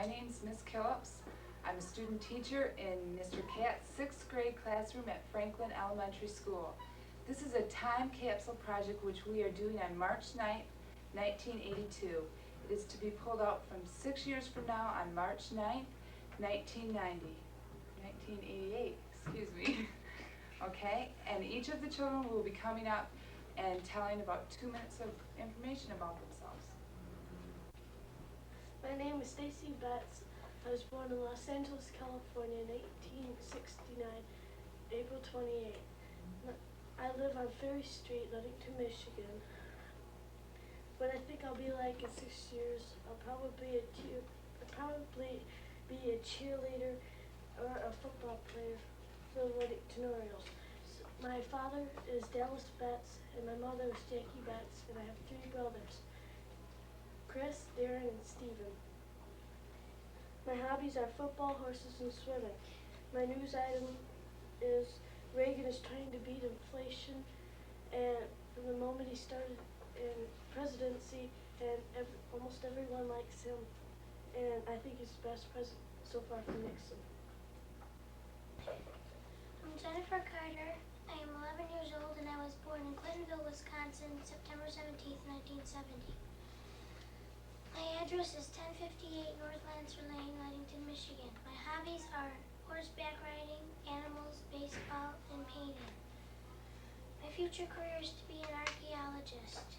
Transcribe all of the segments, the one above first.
My name's Miss Killips. I'm a student teacher in Mr. Catt's 6th grade classroom at Franklin Elementary School. This is a time capsule project which we are doing on March 9th, 1982. It is to be pulled out from 6 years from now on March 9th, 1988, excuse me. Okay, and each of the children will be coming up and telling about 2 minutes of information about themselves. My name is Stacy Betts. I was born in Los Angeles, California in 1869, April 28th. I live on Ferry Street, Ludington, Michigan. What I think I'll be like in 6 years, I'll probably be a cheerleader or a football player for the Ludington Orioles. My father is Dallas Betts, and my mother is Jackie Betts, and I have 3 brothers, Chris, Darren, and Steven. My hobbies are football, horses, and swimming. My news item is Reagan is trying to beat inflation, and from the moment he started in presidency, and almost everyone likes him, and I think he's the best president so far for Nixon. I'm Jennifer Carter. I am 11 years old and I was born in Clintonville, Wisconsin, September 17th, 1970. My address is 1058 North Lancer Lane, Ludington, Michigan. My hobbies are horseback riding, animals, baseball, and painting. My future career is to be an archaeologist.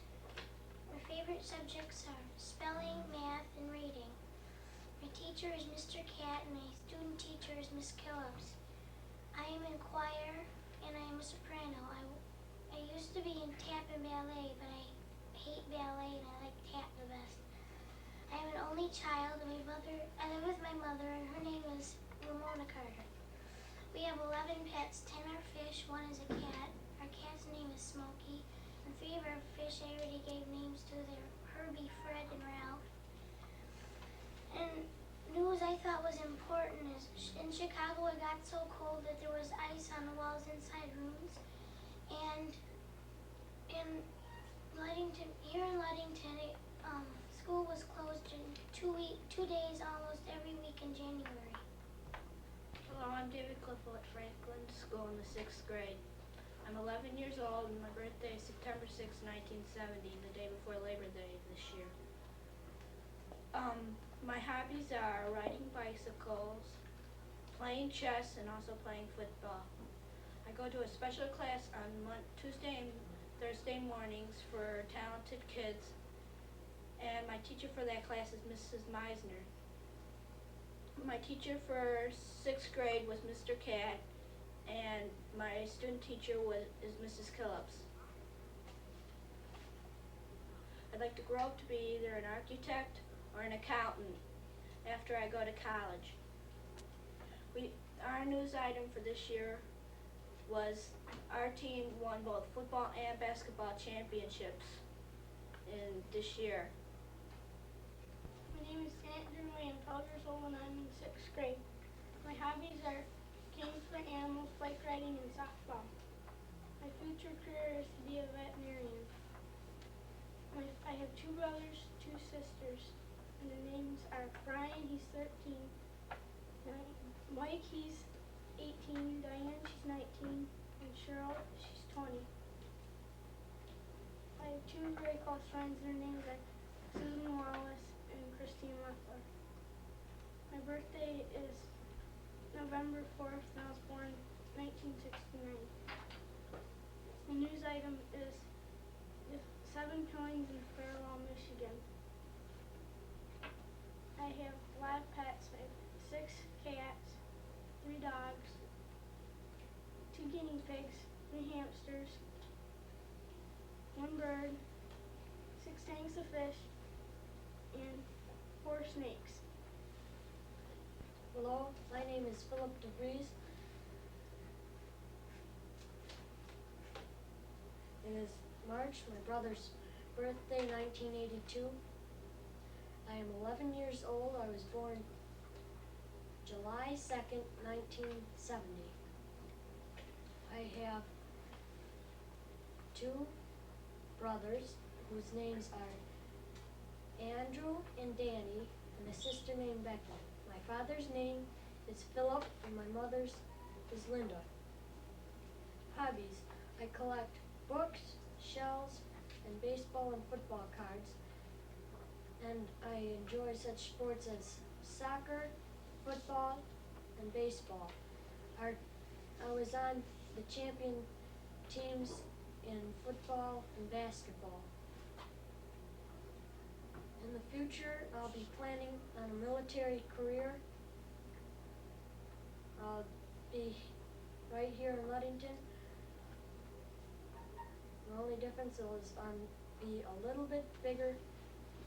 My favorite subjects are spelling, math, and reading. My teacher is Mr. Catt and my student teacher is Miss Killips. I am in choir and I am a soprano. I used to be in tap and ballet, but I hate ballet and I like tap the best. I am an only child and I live with my mother and her name is Ramona Carter. We have 11 pets, 10 are fish, 1 is a cat. Our cat's name is Smokey, and 3 of our fish I already gave names to. They're Herbie, Fred, and Ralph. And news I thought was important is in Chicago it got so cold that there was ice on the walls inside rooms. And in Ludington, here in Ludington, school was closed in 2 days almost every week in January. Hello, I'm David Clifford at Franklin School in the 6th grade. I'm 11 years old and my birthday is September 6, 1970, the day before Labor Day this year. My hobbies are riding bicycles, playing chess, and also playing football. I go to a special class on Tuesday and Thursday mornings for talented kids, and my teacher for that class is Mrs. Meisner. My teacher for 6th grade was Mr. Catt, and my student teacher is Mrs. Killips. I'd like to grow up to be either an architect or an accountant after I go to college. Our news item for this year was our team won both football and basketball championships in this year. My name is Andrew. I am 12 years old and I'm in 6th grade. My hobbies are games for animals, bike riding, and softball. My future career is to be a veterinarian. I have 2 brothers, 2 sisters, and their names are Brian, he's 13, Mike, he's 18, Diane, she's 19, and Cheryl, she's 20. I have 2 very close friends, their names are Susan Wallace and Christine Leffler. My birthday is November 4th, and I was born in 1969. The news item is the 7 killings in Fairlawn, Michigan. I have a lot of pets. I have 6 cats, 3 dogs, 2 guinea pigs, 3 hamsters, 1 bird, 6 tanks of fish, and 4 snakes. Hello, my name is Philip DeVries. It is March, my brother's birthday, 1982. I am 11 years old. I was born July 2nd, 1970. I have 2 brothers whose names are Andrew and Danny, and a sister named Becky. My father's name is Philip and my mother's is Linda. Hobbies. I collect books, shells, and baseball and football cards, and I enjoy such sports as soccer, football, and baseball. I was on the champion teams in football and basketball. In the future, I'll be planning on a military career. I'll be right here in Ludington. The only difference is I'm be a little bit bigger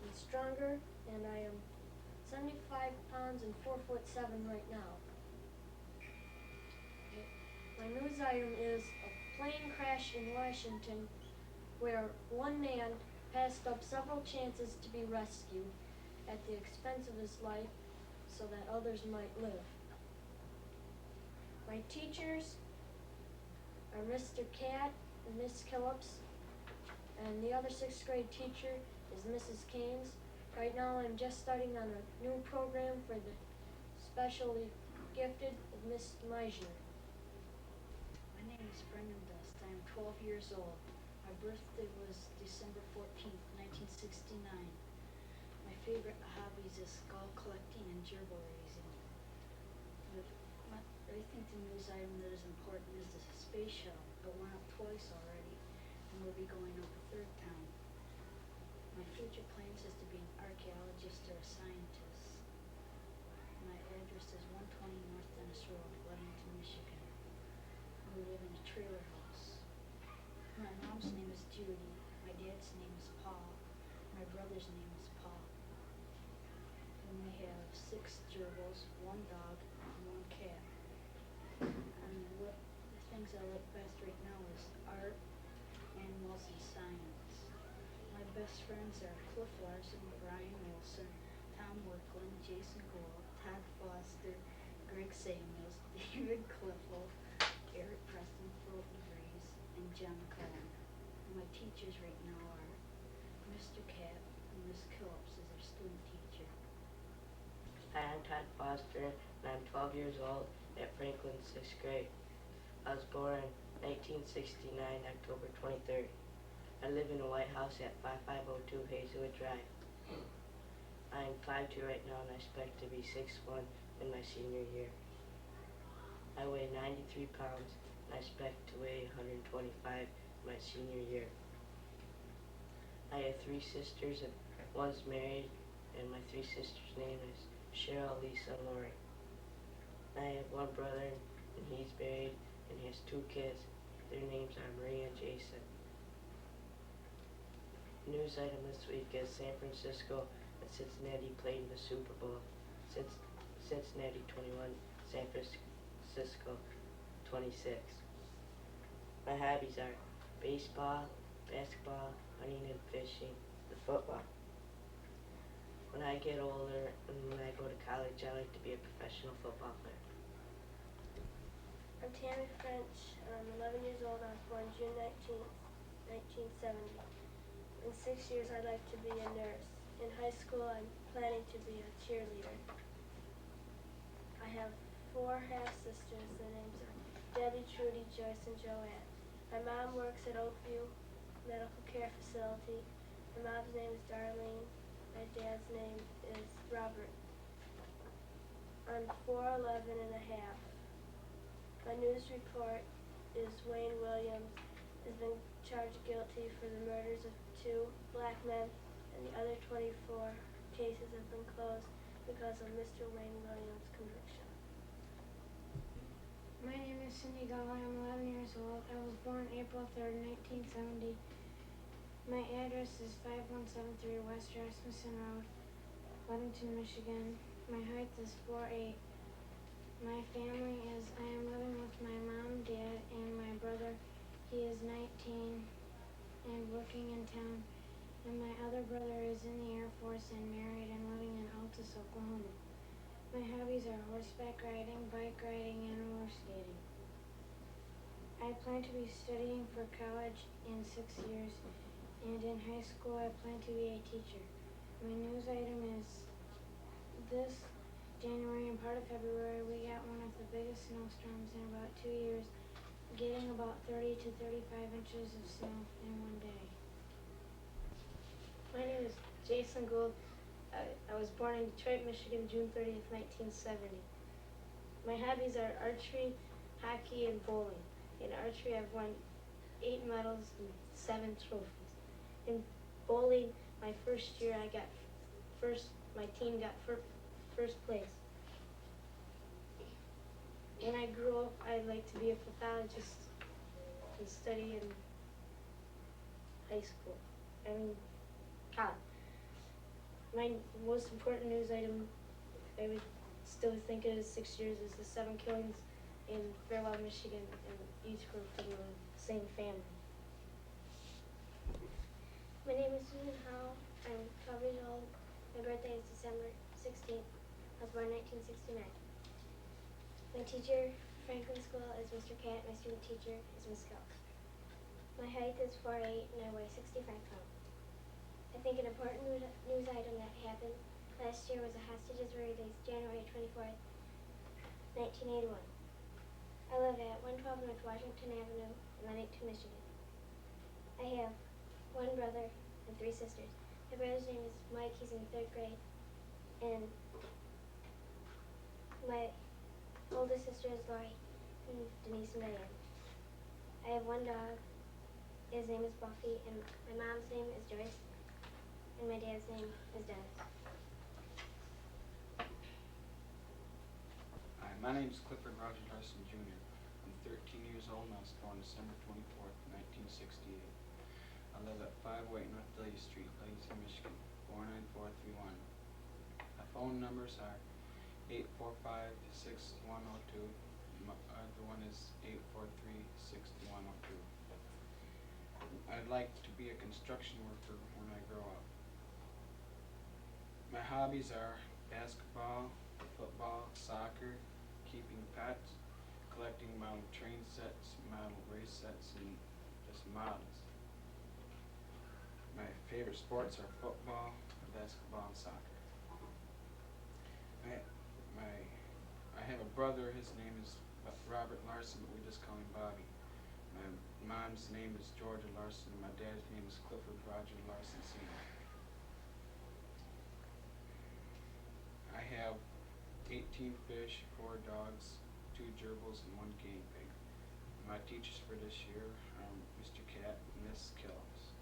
and stronger, and I am 75 pounds and 4'7" right now. My news item is a plane crash in Washington where one man passed up several chances to be rescued at the expense of his life so that others might live. My teachers are Mr. Cat and Miss Killips, and the other 6th grade teacher is Mrs. Keynes. Right now I'm just starting on a new program for the specially gifted with Miss Meisner. My name is Brendan Dust. I am 12 years old. My birthday was December 14th, 1969. My favorite hobbies is skull collecting and gerbil raising. I think the news item that is important is the space shuttle. It went up twice already and will be going up a third time. My future plans is to be an archaeologist or a scientist. My address is 120 North Dennis Road, Ludington, Michigan. We live in a trailer house. My mom's name is Judy. My dad's name is Paul. My brother's name is Paul. And we have 6 gerbils, 1 dog, and 1 cat. And what the things I like best right now is art, animals, and science. My best friends are Cliff Larson, Brian Wilson, Tom Workland, Jason Gould, Todd Foster, Greg Samuels, David Cliffel, Eric Preston, Philip DeVries, and John McClellan. My teachers right now are Mr. Cat and Miss Killips is our student teacher. Hi, I'm Todd Foster, and I'm 12 years old at Franklin 6th grade. I was born in 1969, October 23rd. I live in a White House at 5502 Hazelwood Drive. I am 5'2" right now, and I expect to be 6'1" in my senior year. I weigh 93 pounds, and I expect to weigh 125 in my senior year. I have 3 sisters, and one's married, and my 3 sisters' name is Cheryl, Lisa, and Lori. I have 1 brother, and he's married, and he has 2 kids. Their names are Maria and Jason. News item this week is San Francisco and Cincinnati played in the Super Bowl. Cincinnati 21, San Francisco 26. My hobbies are baseball, basketball, hunting and fishing, and football. When I get older and when I go to college, I like to be a professional football player. I'm Tammy French. I'm 11 years old. I was born June 19th, 1970. In 6 years, I'd like to be a nurse. In high school, I'm planning to be a cheerleader. I have 4 half-sisters. Their names are Debbie, Trudy, Joyce, and Joanne. My mom works at Oakview Medical Care Facility. My mom's name is Darlene. My dad's name is Robert. I'm 4'11" and a half. My news report is Wayne Williams has been charged guilty for the murders of 2 black men, and the other 24 cases have been closed because of Mr. Wayne Williams' conviction. My name is Cindy Gala. I'm 11 years old. I was born April 3rd, 1970. My address is 5173 West Rasmussen Road, Ludington, Michigan. My height is 4'8". My family is, I am living with my mom, dad, and my brother. He is 19 and working in town. And my other brother is in the Air Force and married and living in Altus, Oklahoma. My hobbies are horseback riding, bike riding, and roller skating. I plan to be studying for college in 6 years. And in high school, I plan to be a teacher. My news item is part of February, we got one of the biggest snowstorms in about 2 years, getting about 30 to 35 inches of snow in one day. My name is Jason Gould. I was born in Detroit, Michigan, June 30th, 1970. My hobbies are archery, hockey, and bowling. In archery, I've won 8 medals and 7 trophies. In bowling, my first year, my team got first place. When I grew up, I'd like to be a pathologist and study in college. My most important news item, I would still think it is 6 years, is the 7 killings in Fairwell, Michigan, and each were from the same family. My name is Susan Howell. I'm 12 years old. My birthday is December 16th. I was born in 1969. My teacher for Franklin School is Mr. Cat. My student teacher is Miss Kelp. My height is 4'8" and I weigh 65 pounds. I think an important news item that happened last year was the hostages were released January 24th, 1981. I live at 112 North Washington Avenue in Ludington, Michigan. I have one brother and 3 sisters. My brother's name is Mike, he's in 3rd grade. And my oldest sister is Lori, and Denise and Diane. I have one dog, his name is Buffy, and my mom's name is Joyce, and my dad's name is Dennis. Hi, my name is Clifford Roger Larson Jr. I'm 13 years old and I was born December 24th, 1968. I live at 508 North Delia Street, Ludington, Michigan, 49431. My phone numbers are 845-6102. My other one is 843-6102. I'd like to be a construction worker when I grow up. My hobbies are basketball, football, soccer, keeping pets, collecting model train sets, model race sets, and just models. My favorite sports are football, basketball, and soccer. I have a brother, his name is Robert Larson, but we just call him Bobby. My mom's name is Georgia Larson, and my dad's name is Clifford Roger Larson Sr. I have 18 fish, 4 dogs, 2 gerbils, and 1 guinea pig. My teachers for this year are Mr. Cat and Miss Kells.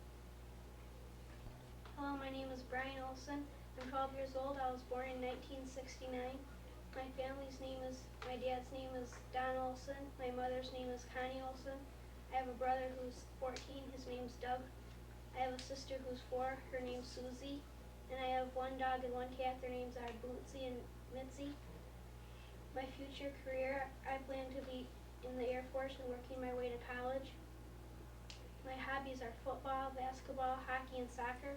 Hello, my name is Brian Olson. I'm 12 years old. I was born in 1969. My dad's name is Don Olson. My mother's name is Connie Olson. I have a brother who's 14. His name's Doug. I have a sister who's 4. Her name's Susie. And I have 1 dog and 1 cat. Their names are Bootsy and Mitzi. My future career, I plan to be in the Air Force and working my way to college. My hobbies are football, basketball, hockey, and soccer.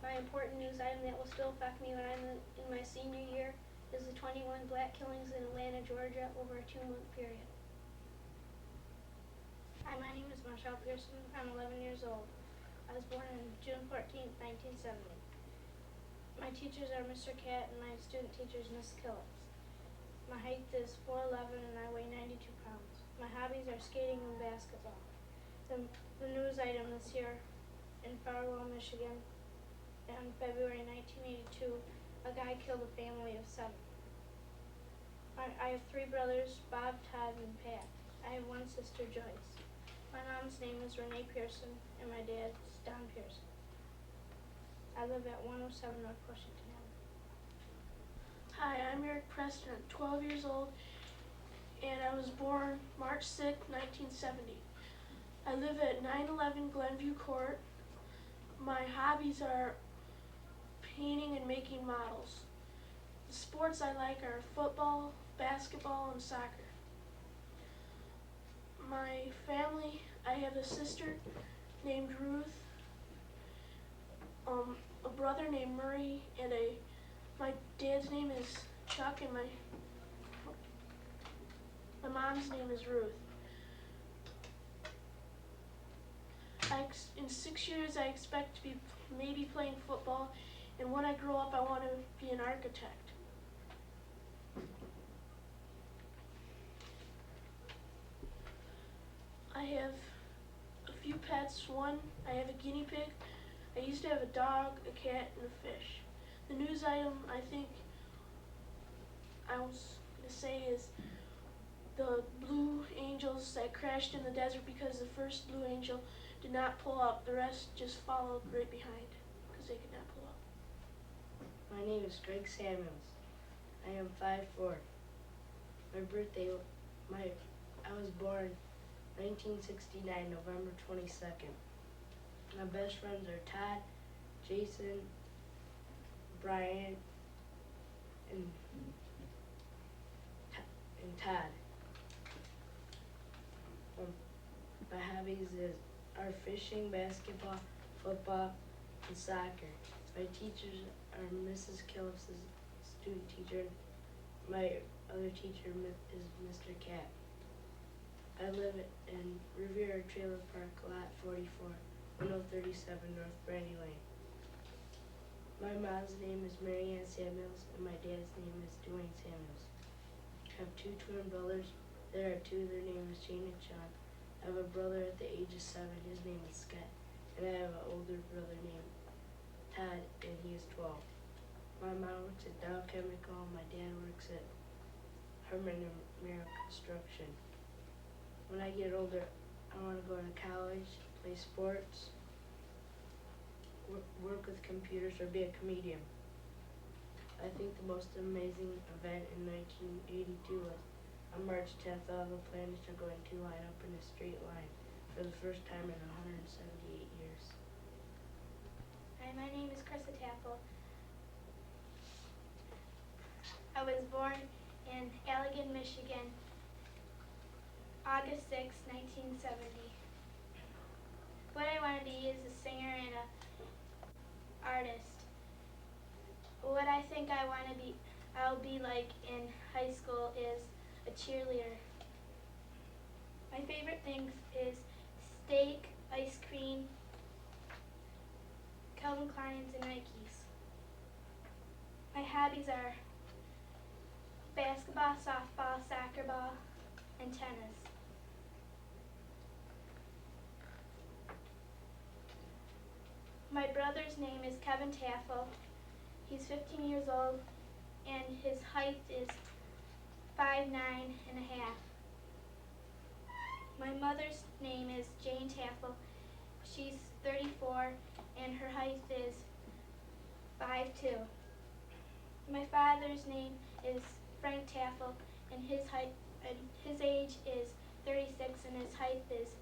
My important news item that will still affect me when I'm in my senior year is the 21 black killings in Atlanta, Georgia over a 2-month period. Hi, my name is Marshall Pearson. I'm 11 years old. I was born on June 14, 1970. My teachers are Mr. Cat and my student teacher is Miss Killings. My height is 4'11" and I weigh 92 pounds. My hobbies are skating and basketball. The news item this year in Farwell, Michigan, in February 1982, a guy killed a family of 7. I have 3 brothers, Bob, Todd, and Pat. I have 1 sister, Joyce. My mom's name is Renee Pearson, and my dad's Don Pearson. I live at 107 North Washington Avenue. Hi, I'm Eric Preston. I'm 12 years old, and I was born March 6, 1970. I live at 911 Glenview Court. My hobbies are painting and making models. The sports I like are football, basketball, and soccer. My family, I have a sister named Ruth, a brother named Murray, and my dad's name is Chuck, and my mom's name is Ruth. In 6 years, I expect to be maybe playing football and when I grow up, I want to be an architect. I have a few pets. One, I have a guinea pig. I used to have a dog, a cat, and a fish. The news item I think I was going to say is the Blue Angels that crashed in the desert because the first Blue Angel did not pull up. The rest just followed right behind because they could not pull up. My name is Greg Samuels. I am 5'4". My birthday, I was born 1969, November 22nd. My best friends are Todd, Jason, Brian, and Todd. My hobbies are fishing, basketball, football, and soccer. My teachers are Mrs. Killips, student teacher. My other teacher is Mr. Cat. I live in Riviera Trailer Park, Lot 44, 1037 North Brandy Lane. My mom's name is Mary Ann Samuels, and my dad's name is Dwayne Samuels. I have two twin brothers. There are two. Their name is Shane and Sean. I have a brother at the age of 7. His name is Scott. And I have an older brother named Todd, and he is 12. My mom works at Dow Chemical, and my dad works at Herman and Merrill Construction. When I get older, I want to go to college, play sports, work with computers, or be a comedian. I think the most amazing event in 1982 was on March 10th, all the planets are going to line up in a straight line for the first time in 178 years. Hi, my name is Krista Tappel. I was born in Allegan, Michigan, August 6, 1970. What I want to be is a singer and an artist. What I think I'll be like in high school is a cheerleader. My favorite things is steak, ice cream, Calvin Klein's, and Nikes. My hobbies are basketball, softball, soccer ball, and tennis. My brother's name is Kevin Taffel. He's 15 years old, and his height is 5'9" and a half. My mother's name is Jane Taffel. She's 34, and her height is 5'2". My father's name is Frank Taffel, and his age is 36, and his height is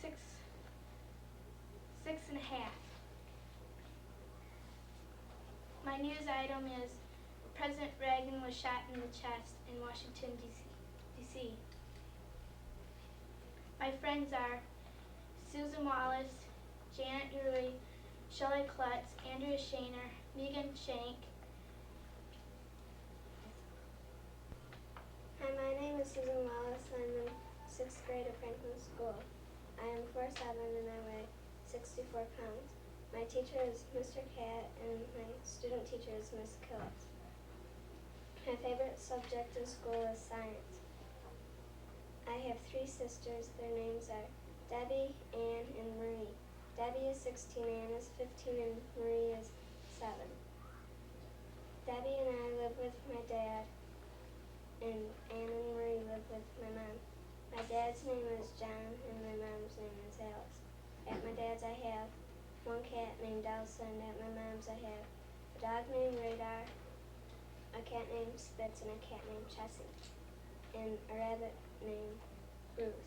6'6" and a half. My news item is President Reagan was shot in the chest in Washington, D.C. My friends are Susan Wallace, Janet Urley, Shelley Klutz, Andrea Shaner, Megan Shank. Hi, my name is Susan Wallace. I'm in 6th grade at Franklin School. I am 4'7" and I weigh 64 pounds. My teacher is Mr. Cat and my student teacher is Miss Killips. My favorite subject in school is science. I have 3 sisters. Their names are Debbie, Ann, and Marie. Debbie is 16, Ann is 15, and Marie is 7. Debbie and I live with my dad, and Ann and Marie live with my mom. My dad's name is John, and my mom's name is Alice. At my dad's I have 1 cat named Elsa, and at my mom's I have a dog named Radar, a cat named Spitz, and a cat named Chessie, and a rabbit named Ruth.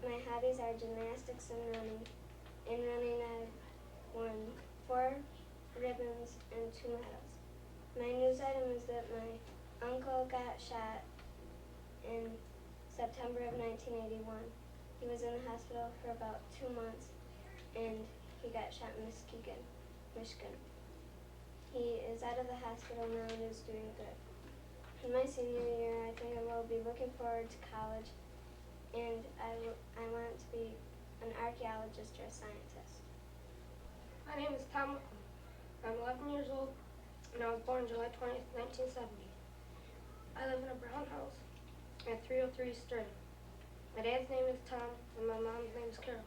My hobbies are gymnastics and running. In running, I've won 4 ribbons and 2 medals. My news item is that my uncle got shot in September of 1981. He was in the hospital for about 2 months, and he got shot in Muskegon, Michigan. He is out of the hospital now and is doing good. In my senior year, I think I will be looking forward to college, and I want to be an archaeologist or a scientist. Hi, My name is Tom Whitcomb. I'm 11 years old, and I was born July 20th, 1970. I live in a brown house at 303 String. My dad's name is Tom, and my mom's name is Carol.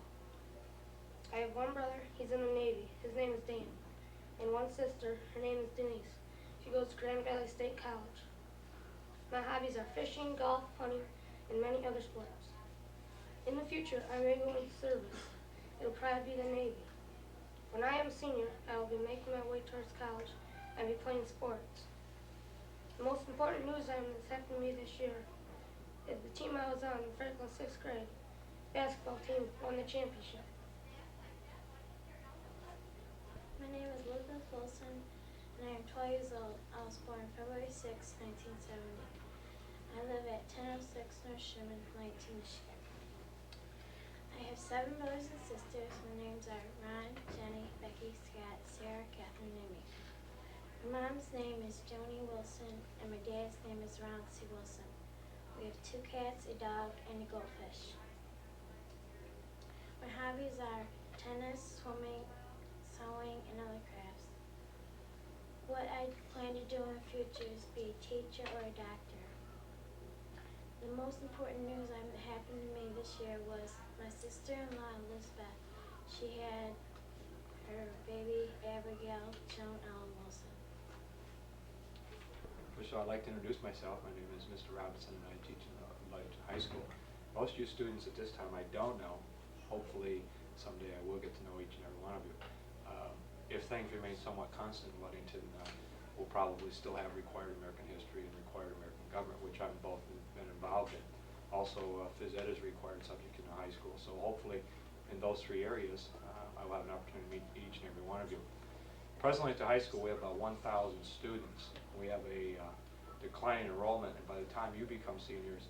I have one brother, he's in the Navy. His name is Dan. And one sister, her name is Denise. She goes to Grand Valley State College. My hobbies are fishing, golf, hunting, and many other sports. In the future, I may go into service. It'll probably be the Navy. When I am a senior, I will be making my way towards college and be playing sports. The most important news item that's happened to me this year is the team I was on in Franklin's 6th grade basketball team won the championship. My name is Elizabeth Wilson, and I am 12 years old. I was born February 6, 1970. I live at 1006 North Sherman, Ludington, Michigan. I have 7 brothers and sisters. My names are Ron, Jenny, Becky, Scott, Sarah, Catherine, and Amy. My mom's name is Joni Wilson, and my dad's name is Ron C. Wilson. We have 2 cats, a dog, and a goldfish. My hobbies are tennis, swimming, sewing, and other crafts. What I plan to do in the future is be a teacher or a doctor. The most important news that happened to me this year was my sister-in-law, Elizabeth. She had her baby, Abigail Joan Ellen Wilson. First of all, I'd like to introduce myself. My name is Mr. Robinson, and I teach in Ludington High School. Most of you students at this time I don't know. Hopefully, someday I will get to know each and every one of you. If things remain somewhat constant in Ludington, we'll probably still have required American history and required American government, which I've both been involved in. Also, phys ed is a required subject in the high school. So hopefully, in those 3 areas, I will have an opportunity to meet each and every one of you. Presently at the high school, we have about 1,000 students. We have a declining enrollment, and by the time you become seniors,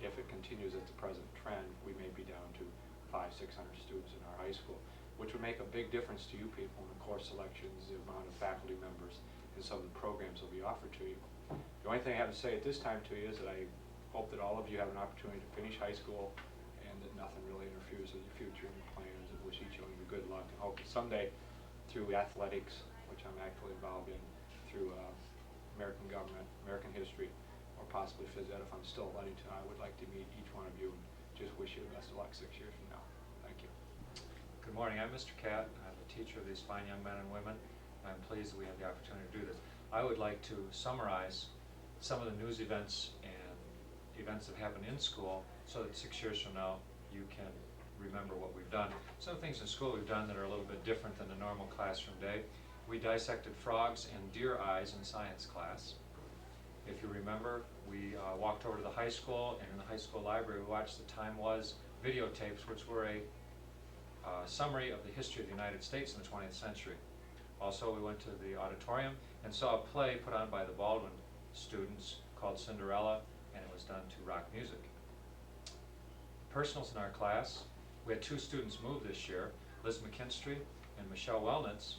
if it continues at the present trend, we may be down to 500-600 students in our high school, which would make a big difference to you people in the course selections, the amount of faculty members, and some of the programs that will be offered to you. The only thing I have to say at this time to you is that I hope that all of you have an opportunity to finish high school and that nothing really interferes with your future and your plans, and wish each of you good luck, and hope that someday through athletics, which I'm actually involved in, through American government, American history, or possibly phys ed if I'm still at Ludington, I would like to meet each one of you and just wish you the best of luck 6 years from now. Thank you. Good morning. I'm Mr. Catt. I'm the teacher of these fine young men and women. I'm pleased that we have the opportunity to do this. I would like to summarize some of the news events and events that happen in school so that 6 years from now you can remember what we've done. Some things in school we've done that are a little bit different than the normal classroom day. We dissected frogs and deer eyes in science class. If you remember, we walked over to the high school, and in the high school library we watched the Time Was videotapes, which were a summary of the history of the United States in the 20th century. Also, we went to the auditorium and saw a play put on by the Baldwin students called Cinderella, and it was done to rock music. Personals in our class, we had 2 students move this year, Liz McKinstry and Michelle Wellnitz.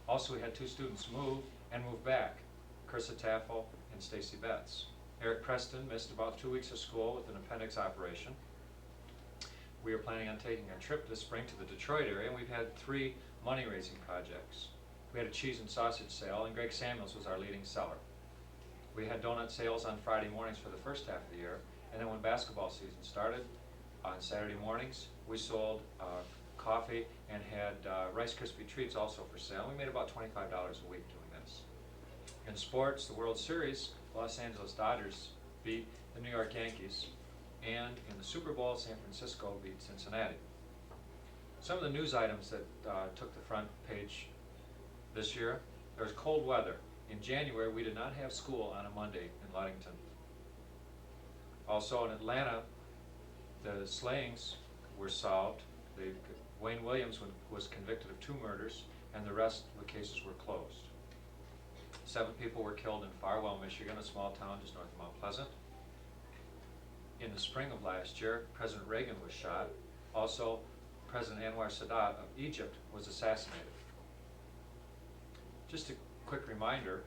Also, we had 2 students move and move back, Carissa Taffel and Stacy Betts. Eric Preston missed about 2 weeks of school with an appendix operation. We are planning on taking a trip this spring to the Detroit area, and we've had 3 money-raising projects. We had a cheese and sausage sale, and Greg Samuels was our leading seller. We had donut sales on Friday mornings for the first half of the year, and then when basketball season started, on Saturday mornings, we sold coffee and had Rice Krispie treats also for sale. We made about $25 a week doing this. In sports, the World Series, Los Angeles Dodgers beat the New York Yankees, and in the Super Bowl, San Francisco beat Cincinnati. Some of the news items that took the front page this year: there was cold weather. In January, we did not have school on a Monday in Ludington. Also in Atlanta, the slayings were solved. Wayne Williams was convicted of 2 murders, and the rest of the cases were closed. 7 people were killed in Farwell, Michigan, a small town just north of Mount Pleasant. In the spring of last year, President Reagan was shot. Also, President Anwar Sadat of Egypt was assassinated. Just a quick reminder,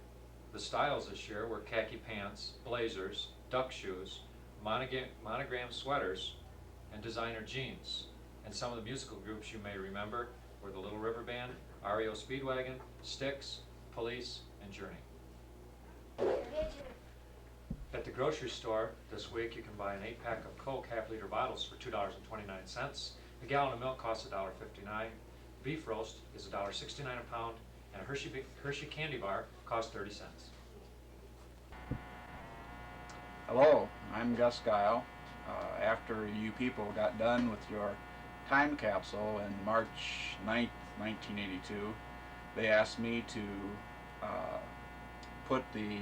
the styles this year were khaki pants, blazers, duck shoes, monogram sweaters, and designer jeans. And some of the musical groups you may remember: were the Little River Band, REO Speedwagon, Styx, Police, and Journey. At the grocery store this week, you can buy an 8-pack of Coke half-liter bottles for $2.29. A gallon of milk costs $1.59. Beef roast is $1.69 a pound, and a Hershey candy bar costs 30 cents. Hello, I'm Gus Guile. After you people got done with your time capsule in March 9th, 1982, they asked me to put the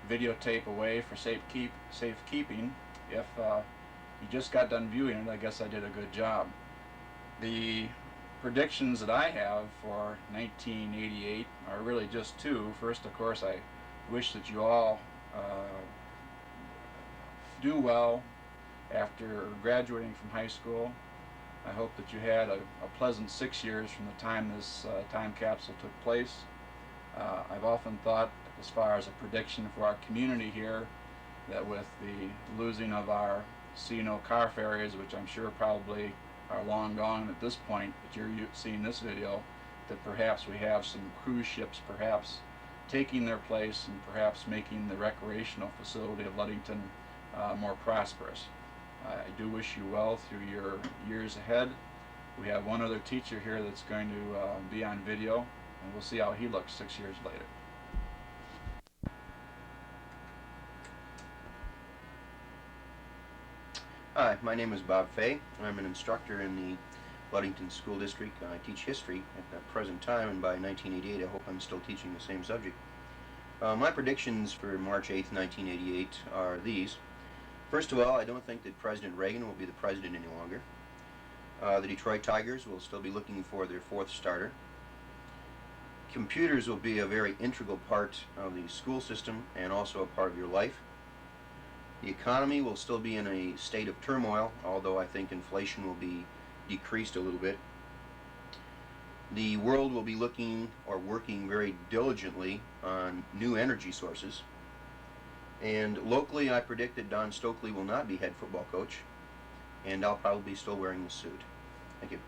videotape away for safekeeping. If you just got done viewing it, I guess I did a good job. The predictions that I have for 1988 are really just two. First, of course, I wish that you all do well after graduating from high school. I hope that you had a pleasant 6 years from the time this time capsule took place. I've often thought, as far as a prediction for our community here, that with the losing of our C&O car ferries, which I'm sure probably are long gone at this point that you're seeing this video, that perhaps we have some cruise ships perhaps taking their place and perhaps making the recreational facility of Ludington more prosperous. I do wish you well through your years ahead. We have one other teacher here that's going to be on video, and we'll see how he looks 6 years later. Hi, my name is Bob Fay. I'm an instructor in the Ludington School District. I teach history at the present time, and by 1988 I hope I'm still teaching the same subject. My predictions for March 8th, 1988 are these. First of all, I don't think that President Reagan will be the president any longer. The Detroit Tigers will still be looking for their fourth starter. Computers will be a very integral part of the school system and also a part of your life. The economy will still be in a state of turmoil, although I think inflation will be decreased a little bit. The world will be looking or working very diligently on new energy sources. And locally, I predict that Don Stokely will not be head football coach, and I'll probably be still wearing the suit. Thank you.